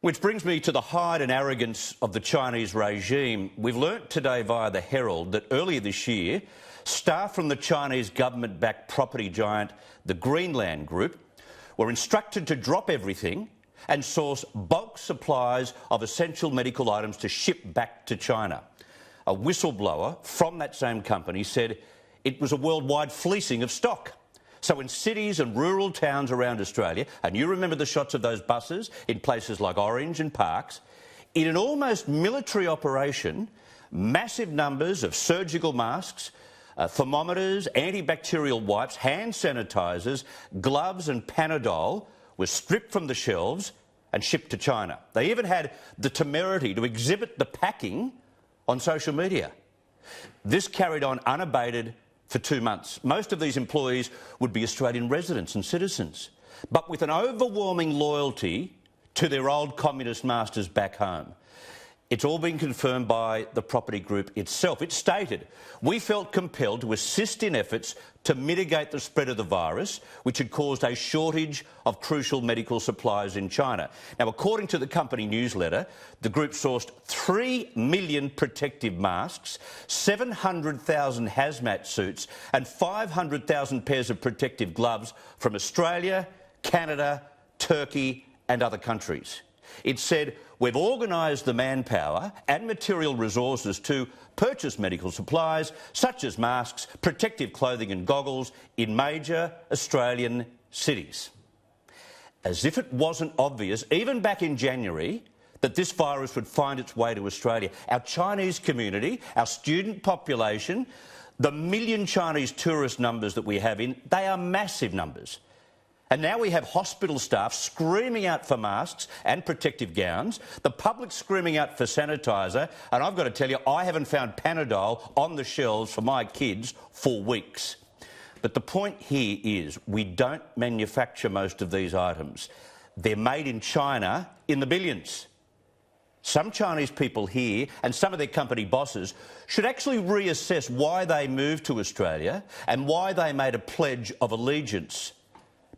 Which brings me to the hide and arrogance of the Chinese regime. We've learnt today via the Herald that earlier this year, staff from the Chinese government-backed property giant, the Greenland Group, were instructed to drop everything and source bulk supplies of essential medical items to ship back to China. A whistleblower from that same company said it was a worldwide fleecing of stock. So in cities and rural towns around Australia, and you remember the shots of those buses in places like Orange and Parks, in an almost military operation, massive numbers of surgical masks, thermometers, antibacterial wipes, hand sanitisers, gloves and Panadol were stripped from the shelves and shipped to China. They even had the temerity to exhibit the packing on social media. This carried on unabated for 2 months. Most of these employees would be Australian residents and citizens, but with an overwhelming loyalty to their old communist masters back home. It's all been confirmed by the property group itself. It stated, "We felt compelled to assist in efforts to mitigate the spread of the virus, which had caused a shortage of crucial medical supplies in China." Now, according to the company newsletter, the group sourced 3 million protective masks, 700,000 hazmat suits and 500,000 pairs of protective gloves from Australia, Canada, Turkey and other countries. It said, "We've organised the manpower and material resources to purchase medical supplies such as masks, protective clothing and goggles in major Australian cities." As if it wasn't obvious, even back in January, that this virus would find its way to Australia. Our Chinese community, our student population, the million Chinese tourist numbers that we have in, they are massive numbers. And now we have hospital staff screaming out for masks and protective gowns, the public screaming out for sanitiser, and I've got to tell you, I haven't found Panadol on the shelves for my kids for weeks. But the point here is we don't manufacture most of these items. They're made in China in the billions. Some Chinese people here and some of their company bosses should actually reassess why they moved to Australia and why they made a pledge of allegiance,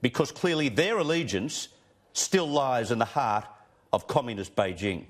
because clearly their allegiance still lies in the heart of communist Beijing.